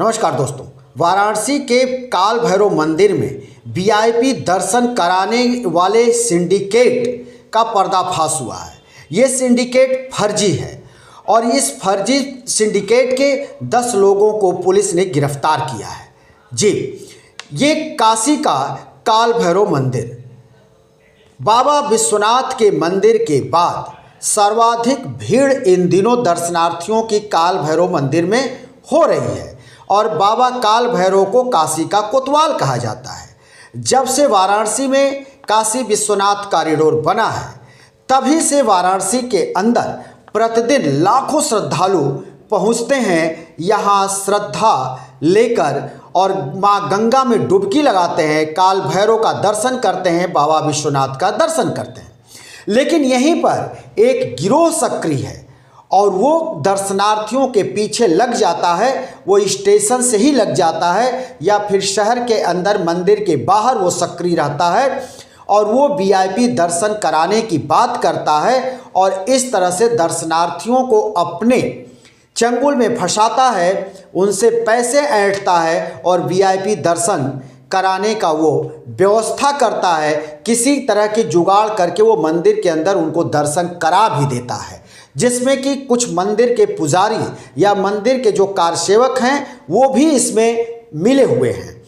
नमस्कार दोस्तों, वाराणसी के काल भैरव मंदिर में वीआईपी दर्शन कराने वाले सिंडिकेट का पर्दाफाश हुआ है। ये सिंडिकेट फर्जी है और इस फर्जी सिंडिकेट के 10 लोगों को पुलिस ने गिरफ्तार किया है। जी, ये काशी का काल भैरव मंदिर बाबा विश्वनाथ के मंदिर के बाद सर्वाधिक भीड़ इन दिनों दर्शनार्थियों की काल भैरव मंदिर में हो रही है और बाबा काल भैरव को काशी का कोतवाल कहा जाता है। जब से वाराणसी में काशी विश्वनाथ कॉरिडोर बना है, तभी से वाराणसी के अंदर प्रतिदिन लाखों श्रद्धालु पहुंचते हैं, यहाँ श्रद्धा लेकर और माँ गंगा में डुबकी लगाते हैं, काल भैरव का दर्शन करते हैं, बाबा विश्वनाथ का दर्शन करते हैं। लेकिन यहीं पर एक गिरोह सक्रिय है और वो दर्शनार्थियों के पीछे लग जाता है। वो स्टेशन से ही लग जाता है या फिर शहर के अंदर मंदिर के बाहर वो सक्रिय रहता है और वो वीआईपी दर्शन कराने की बात करता है और इस तरह से दर्शनार्थियों को अपने चंगुल में फंसाता है, उनसे पैसे ऐंठता है और वीआईपी दर्शन कराने का वो व्यवस्था करता है। किसी तरह की जुगाड़ करके वो मंदिर के अंदर उनको दर्शन करा भी देता है, जिसमें कि कुछ मंदिर के पुजारी या मंदिर के जो कारसेवक हैं वो भी इसमें मिले हुए हैं।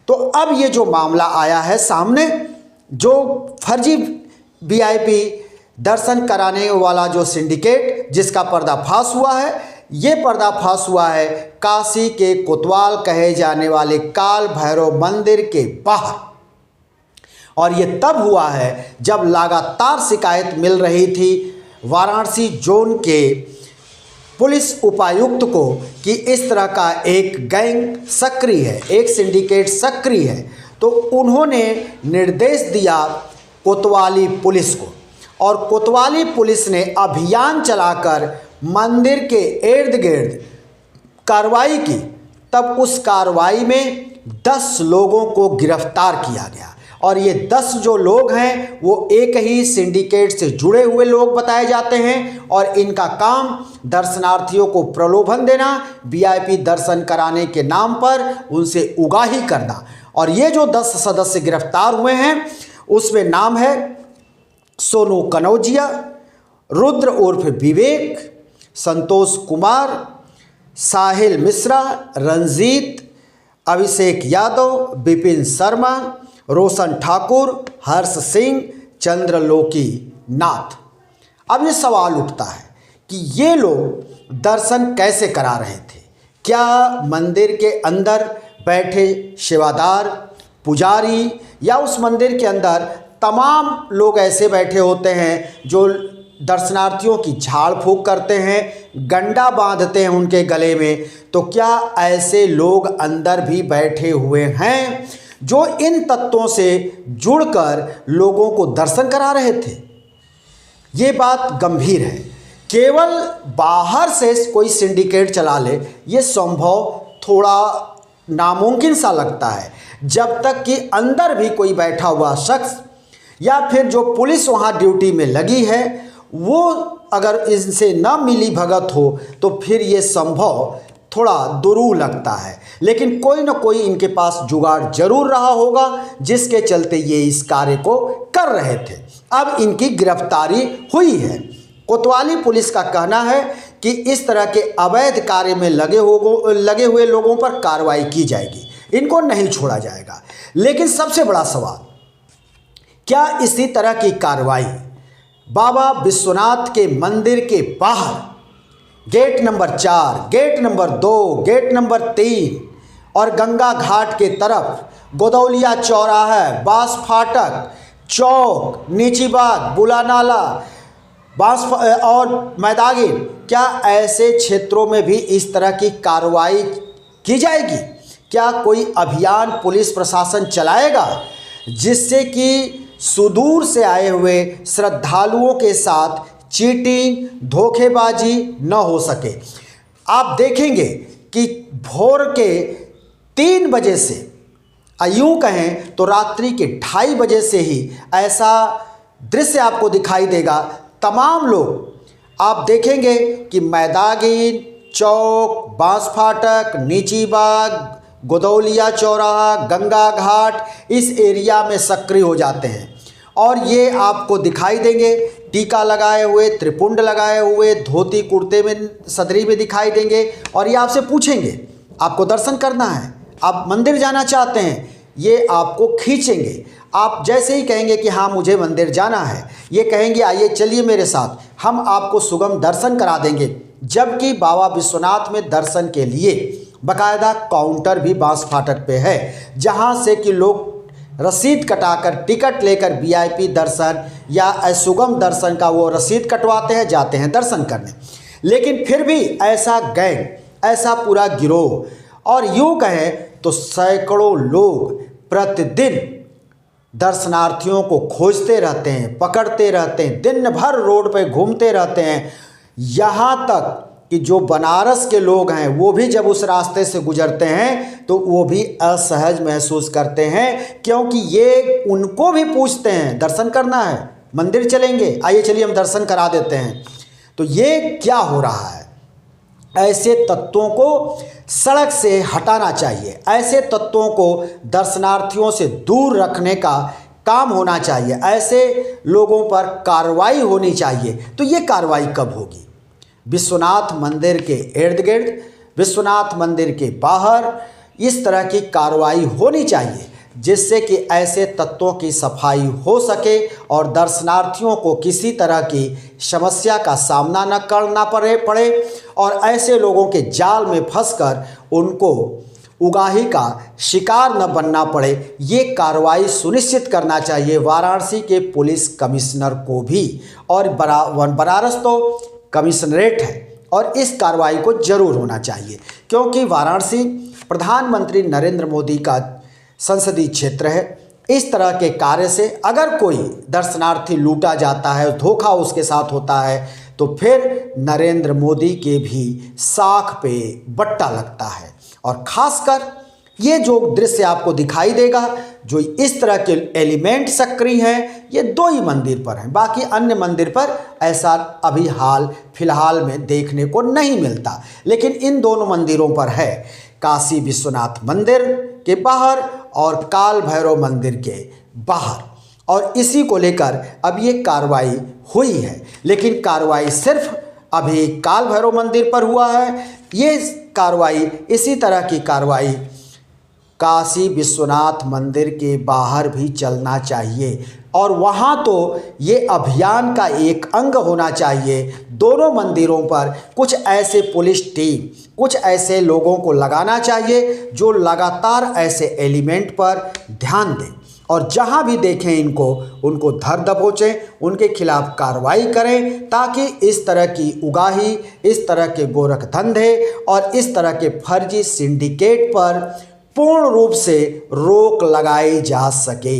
तो अब ये जो मामला आया है सामने, जो फर्जी वीआईपी दर्शन कराने वाला जो सिंडिकेट जिसका पर्दाफाश हुआ है, ये पर्दाफाश हुआ है काशी के कोतवाल कहे जाने वाले काल भैरव मंदिर के बाहर। और ये तब हुआ है जब लगातार शिकायत मिल रही थी वाराणसी जोन के पुलिस उपायुक्त को कि इस तरह का एक गैंग सक्रिय है, एक सिंडिकेट सक्रिय है। तो उन्होंने निर्देश दिया कोतवाली पुलिस को और कोतवाली पुलिस ने अभियान चलाकर मंदिर के इर्द गिर्द कार्रवाई की। तब उस कार्रवाई में 10 लोगों को गिरफ्तार किया गया और ये 10 जो लोग हैं वो एक ही सिंडिकेट से जुड़े हुए लोग बताए जाते हैं और इनका काम दर्शनार्थियों को प्रलोभन देना, वीआईपी दर्शन कराने के नाम पर उनसे उगाही करना। और ये जो 10 सदस्य गिरफ्तार हुए हैं उसमें नाम है सोनू कनौजिया, रुद्र उर्फ विवेक, संतोष कुमार, साहिल मिश्रा, रंजीत, अभिषेक यादव, विपिन शर्मा, रोशन ठाकुर, हर्ष सिंह, चंद्रलोकी नाथ। अब ये सवाल उठता है कि ये लोग दर्शन कैसे करा रहे थे? क्या मंदिर के अंदर बैठे सेवादार, पुजारी या उस मंदिर के अंदर तमाम लोग ऐसे बैठे होते हैं जो दर्शनार्थियों की झाड़ फूंक करते हैं, गंडा बांधते हैं उनके गले में? तो क्या ऐसे लोग अंदर भी बैठे हुए हैं जो इन तत्वों से जुड़कर लोगों को दर्शन करा रहे थे? ये बात गंभीर है। केवल बाहर से कोई सिंडिकेट चला ले, ये संभव थोड़ा नामुमकिन सा लगता है, जब तक कि अंदर भी कोई बैठा हुआ शख्स या फिर जो पुलिस वहाँ ड्यूटी में लगी है वो अगर इनसे न मिली भगत हो तो फिर ये संभव थोड़ा दुरूह लगता है। लेकिन कोई न कोई इनके पास जुगाड़ जरूर रहा होगा जिसके चलते ये इस कार्य को कर रहे थे। अब इनकी गिरफ्तारी हुई है। कोतवाली पुलिस का कहना है कि इस तरह के अवैध कार्य में लगे हुए लोगों पर कार्रवाई की जाएगी, इनको नहीं छोड़ा जाएगा। लेकिन सबसे बड़ा सवाल, क्या इसी तरह की कार्रवाई बाबा विश्वनाथ के मंदिर के बाहर gate number 4, gate number 2, gate number 3 और गंगा घाट के तरफ गोदौलिया चौराहा, बांस फाटक, चौक, नीची बाग, बुलानाला, बांस और मैदागिन, क्या ऐसे क्षेत्रों में भी इस तरह की कार्रवाई की जाएगी? क्या कोई अभियान पुलिस प्रशासन चलाएगा जिससे कि सुदूर से आए हुए श्रद्धालुओं के साथ चीटिंग, धोखेबाजी न हो सके? आप देखेंगे कि भोर के 3 बजे से, यूँ कहें तो रात्रि के 2:30 बजे से ही ऐसा दृश्य आपको दिखाई देगा। तमाम लोग आप देखेंगे कि मैदागिन, चौक, बांस फाटक, नीची बाग, गोदौलिया चौराहा, गंगा घाट, इस एरिया में सक्रिय हो जाते हैं और ये आपको दिखाई देंगे टीका लगाए हुए, त्रिपुंड लगाए हुए, धोती कुर्ते में, सदरी में दिखाई देंगे और ये आपसे पूछेंगे आपको दर्शन करना है, आप मंदिर जाना चाहते हैं, ये आपको खींचेंगे। आप जैसे ही कहेंगे कि हाँ मुझे मंदिर जाना है, ये कहेंगे आइए चलिए मेरे साथ, हम आपको सुगम दर्शन करा देंगे। जबकि बाबा विश्वनाथ में दर्शन के लिए बाकायदा काउंटर भी बांस फाटक पे है, जहाँ से कि लोग रसीद कटाकर टिकट लेकर वीआईपी दर्शन या सुगम दर्शन का वो रसीद कटवाते हैं, जाते हैं दर्शन करने। लेकिन फिर भी ऐसा गैंग, ऐसा पूरा गिरोह और यूँ कहें तो सैकड़ों लोग प्रतिदिन दर्शनार्थियों को खोजते रहते हैं, पकड़ते रहते हैं, दिन भर रोड पे घूमते रहते हैं। यहाँ तक कि जो बनारस के लोग हैं वो भी जब उस रास्ते से गुजरते हैं तो वो भी असहज महसूस करते हैं, क्योंकि ये उनको भी पूछते हैं दर्शन करना है, मंदिर चलेंगे, आइए चलिए हम दर्शन करा देते हैं। तो ये क्या हो रहा है? ऐसे तत्वों को सड़क से हटाना चाहिए, ऐसे तत्वों को दर्शनार्थियों से दूर रखने का काम होना चाहिए, ऐसे लोगों पर कार्रवाई होनी चाहिए। तो ये कार्रवाई कब होगी? विश्वनाथ मंदिर के इर्द गिर्द, विश्वनाथ मंदिर के बाहर इस तरह की कार्रवाई होनी चाहिए, जिससे कि ऐसे तत्वों की सफाई हो सके और दर्शनार्थियों को किसी तरह की समस्या का सामना न करना पड़े और ऐसे लोगों के जाल में फंसकर उनको उगाही का शिकार न बनना पड़े। ये कार्रवाई सुनिश्चित करना चाहिए वाराणसी के पुलिस कमिश्नर को भी, और बनारस तो कमिश्नरेट है और इस कार्रवाई को जरूर होना चाहिए, क्योंकि वाराणसी प्रधानमंत्री नरेंद्र मोदी का संसदीय क्षेत्र है। इस तरह के कार्य से अगर कोई दर्शनार्थी लूटा जाता है, धोखा उसके साथ होता है, तो फिर नरेंद्र मोदी के भी साख पे बट्टा लगता है। और खासकर ये जो दृश्य आपको दिखाई देगा, जो इस तरह के एलिमेंट सक्रिय हैं, ये 2 ही मंदिर पर हैं, बाकी अन्य मंदिर पर ऐसा अभी हाल फिलहाल में देखने को नहीं मिलता। लेकिन इन दोनों मंदिरों पर है, काशी विश्वनाथ मंदिर के बाहर और काल भैरव मंदिर के बाहर, और इसी को लेकर अब ये कार्रवाई हुई है। लेकिन कार्रवाई सिर्फ अभी काल भैरव मंदिर पर हुआ है, ये कार्रवाई, इसी तरह की कार्रवाई काशी विश्वनाथ मंदिर के बाहर भी चलना चाहिए और वहाँ तो ये अभियान का एक अंग होना चाहिए। दोनों मंदिरों पर कुछ ऐसे पुलिस टीम, कुछ ऐसे लोगों को लगाना चाहिए जो लगातार ऐसे एलिमेंट पर ध्यान दें और जहाँ भी देखें इनको, उनको धर दबोचें, उनके खिलाफ कार्रवाई करें, ताकि इस तरह की उगाही, इस तरह के गोरख धंधे और इस तरह के फर्जी सिंडिकेट पर पूर्ण रूप से रोक लगाई जा सके।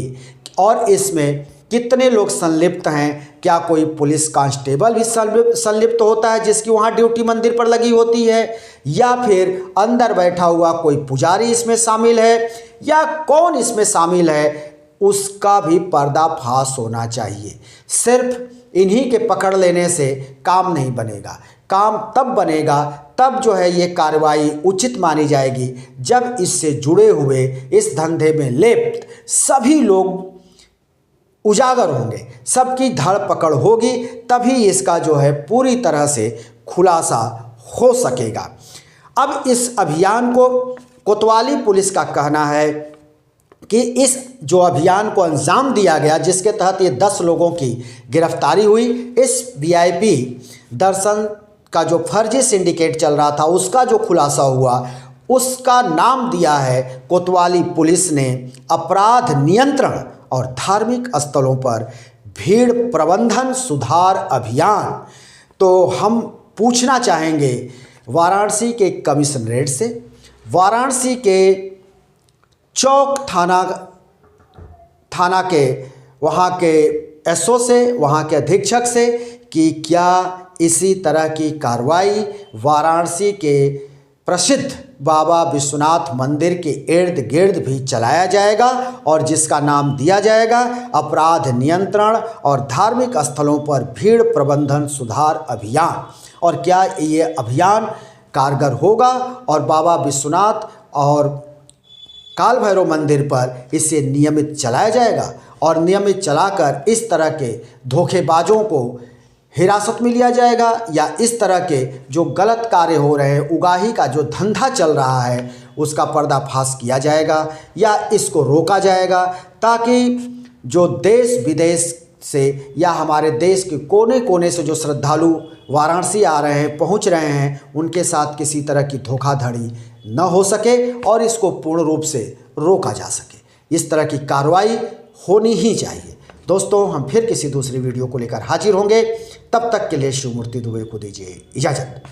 और इसमें कितने लोग संलिप्त हैं? क्या कोई पुलिस कांस्टेबल भी संलिप्त होता है जिसकी वहाँ ड्यूटी मंदिर पर लगी होती है, या फिर अंदर बैठा हुआ कोई पुजारी इसमें शामिल है, या कौन इसमें शामिल है? उसका भी पर्दाफाश होना चाहिए। सिर्फ इन्हीं के पकड़ लेने से काम नहीं बनेगा। काम तब बनेगा, तब जो है ये कार्रवाई उचित मानी जाएगी जब इससे जुड़े हुए, इस धंधे में लिप्त सभी लोग उजागर होंगे, सबकी धड़ पकड़ होगी, तभी इसका जो है पूरी तरह से खुलासा हो सकेगा। अब इस अभियान को कोतवाली पुलिस का कहना है कि इस जो अभियान को अंजाम दिया गया, जिसके तहत ये 10 लोगों की गिरफ्तारी हुई, इस वीआईपी दर्शन का जो फर्जी सिंडिकेट चल रहा था उसका जो खुलासा हुआ, उसका नाम दिया है कोतवाली पुलिस ने अपराध नियंत्रण और धार्मिक स्थलों पर भीड़ प्रबंधन सुधार अभियान। तो हम पूछना चाहेंगे वाराणसी के कमिश्नरेट से, वाराणसी के चौक थाना के वहाँ के एसओ से, वहाँ के अधीक्षक से, कि क्या इसी तरह की कार्रवाई वाराणसी के प्रसिद्ध बाबा विश्वनाथ मंदिर के इर्द गिर्द भी चलाया जाएगा और जिसका नाम दिया जाएगा अपराध नियंत्रण और धार्मिक स्थलों पर भीड़ प्रबंधन सुधार अभियान। और क्या ये अभियान कारगर होगा और बाबा विश्वनाथ और काल भैरव मंदिर पर इसे नियमित चलाया जाएगा और नियमित चलाकर इस तरह के धोखेबाजों को हिरासत में लिया जाएगा या इस तरह के जो गलत कार्य हो रहे हैं, उगाही का जो धंधा चल रहा है उसका पर्दाफाश किया जाएगा या इसको रोका जाएगा, ताकि जो देश विदेश से या हमारे देश के कोने कोने से जो श्रद्धालु वाराणसी आ रहे हैं, पहुंच रहे हैं, उनके साथ किसी तरह की धोखाधड़ी न हो सके और इसको पूर्ण रूप से रोका जा सके। इस तरह की कार्रवाई होनी ही चाहिए। दोस्तों, हम फिर किसी दूसरी वीडियो को लेकर हाजिर होंगे। तब तक के लिए शिवमूर्ति दुबे को दीजिए इजाज़त।